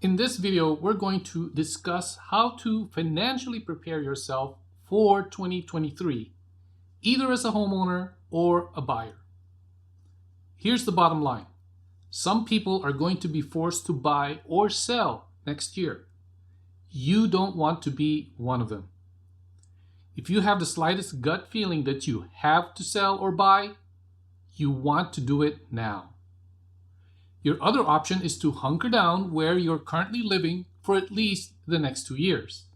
In this video, we're going to discuss how to financially prepare yourself for 2023, either as a homeowner or a buyer. Here's the bottom line. Some people are going to be forced to buy or sell next year. You don't want to be one of them. If you have the slightest gut feeling that you have to sell or buy, you want to do it now. Your other option is to hunker down where you're currently living for at least the next 2 years.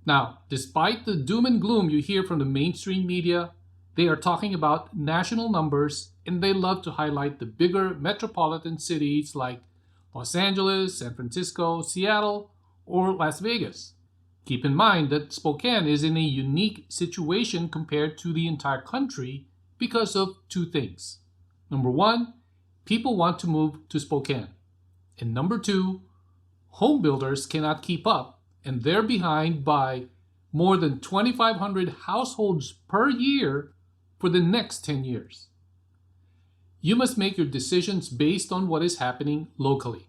Now, despite the doom and gloom you hear from the mainstream media, they are talking about national numbers and they love to highlight the bigger metropolitan cities like Los Angeles, San Francisco, Seattle, or Las Vegas. Keep in mind that Spokane is in a unique situation compared to the entire country because of two things. Number one, people want to move to Spokane. And number two, home builders cannot keep up and they're behind by more than 2,500 households per year for the next 10 years. You must make your decisions based on what is happening locally.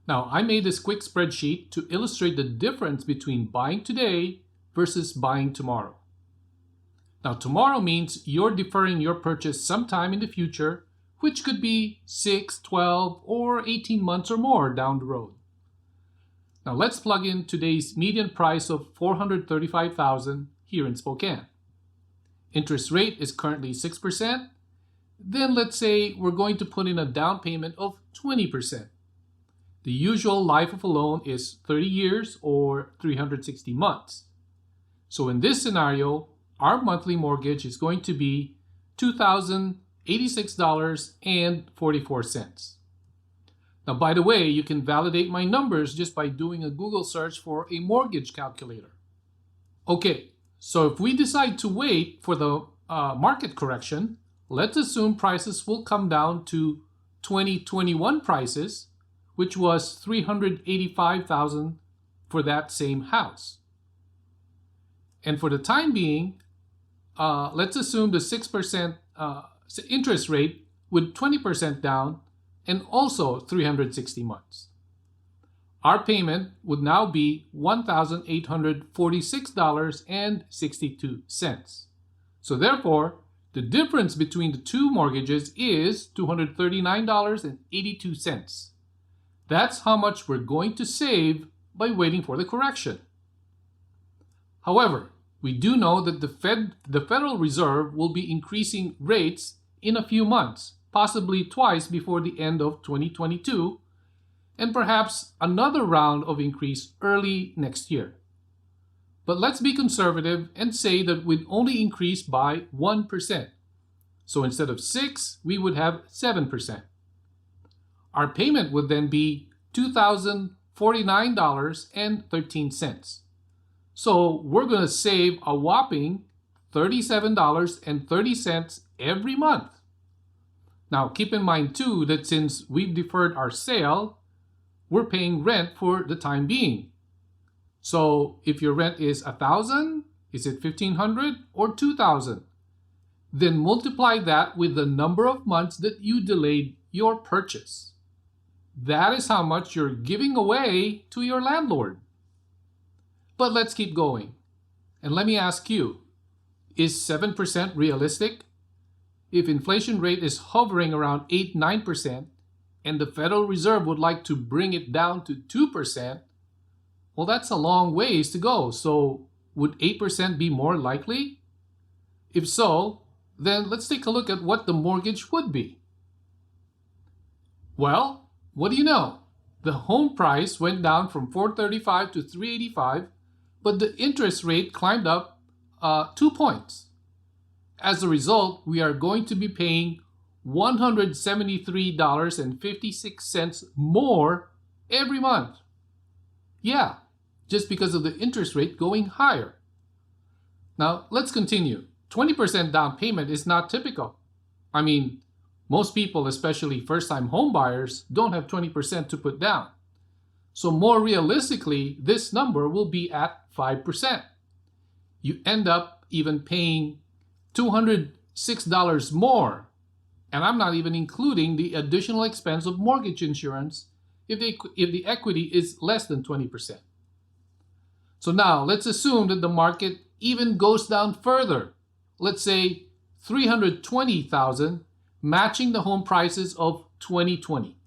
Now, I made this quick spreadsheet to illustrate the difference between buying today versus buying tomorrow. Now, tomorrow means you're deferring your purchase sometime in the future, which could be 6, 12, or 18 months or more down the road. Now let's plug in today's median price of $435,000 here in Spokane. Interest rate is currently 6%. Then let's say we're going to put in a down payment of 20%. The usual life of a loan is 30 years or 360 months. So in this scenario, our monthly mortgage is going to be $2,086.44. Now, by the way, you can validate my numbers just by doing a Google search for a mortgage calculator. Okay, so if we decide to wait for the market correction, let's assume prices will come down to 2021 prices, which was $385,000 for that same house. And for the time being, let's assume the 6% interest rate with 20% down and also 360 months. Our payment would now be $1,846.62. So therefore, the difference between the two mortgages is $239.82. That's how much we're going to save by waiting for the correction. However, we do know that the Federal Reserve will be increasing rates in a few months, possibly twice before the end of 2022, and perhaps another round of increase early next year. But let's be conservative and say that we'd only increase by 1%. So instead of 6, we would have 7%. Our payment would then be $2,049.13. So we're going to save a whopping $37.30 every month. Now keep in mind too that since we've deferred our sale, we're paying rent for the time being. So if your rent is $1,000, is it $1,500 or $2,000? Then multiply that with the number of months that you delayed your purchase. That is how much you're giving away to your landlord. But let's keep going. And let me ask you, is 7% realistic? If inflation rate is hovering around 8-9% and the Federal Reserve would like to bring it down to 2%, well, that's a long ways to go. So would 8% be more likely? If so, then let's take a look at what the mortgage would be. Well, what do you know? The home price went down from $435,000 to $385,000, but the interest rate climbed up 2 points. As a result, we are going to be paying $173.56 more every month. Yeah, just because of the interest rate going higher. Now, let's continue. 20% down payment is not typical. I mean, most people, especially first-time home buyers, don't have 20% to put down. So more realistically, this number will be at 5%. You end up even paying $206 more. And I'm not even including the additional expense of mortgage insurance if the equity is less than 20%. So now let's assume that the market even goes down further. Let's say 320,000, matching the home prices of 2020.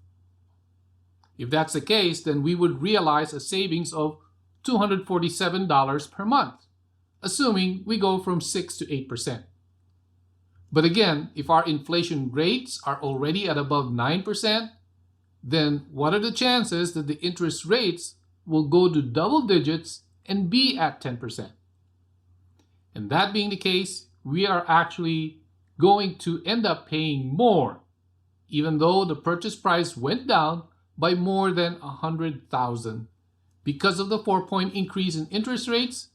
If that's the case, then we would realize a savings of $247 per month, assuming we go from 6 to 8%. But again, if our inflation rates are already at above 9%, then what are the chances that the interest rates will go to double digits and be at 10%? And that being the case, we are actually going to end up paying more, even though the purchase price went down by more than $100,000. Because of the 4-point increase in interest rates,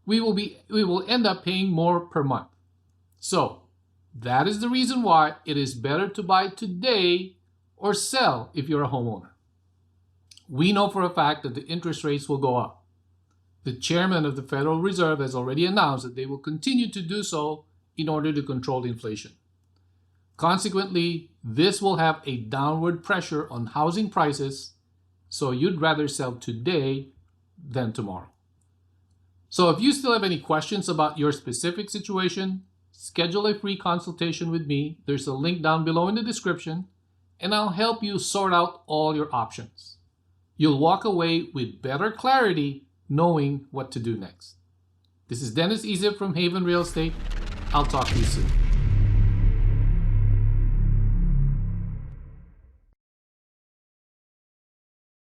we will end up paying more per month. So that is the reason why it is better to buy today or sell if you're a homeowner. We know for a fact that the interest rates will go up. The chairman of the Federal Reserve has already announced that they will continue to do so in order to control inflation. Consequently, this will have a downward pressure on housing prices, so you'd rather sell today than tomorrow. So if you still have any questions about your specific situation, schedule a free consultation with me. There's a link down below in the description, and I'll help you sort out all your options. You'll walk away with better clarity knowing what to do next. This is Dennis Isip from Haven Real Estate. I'll talk to you soon.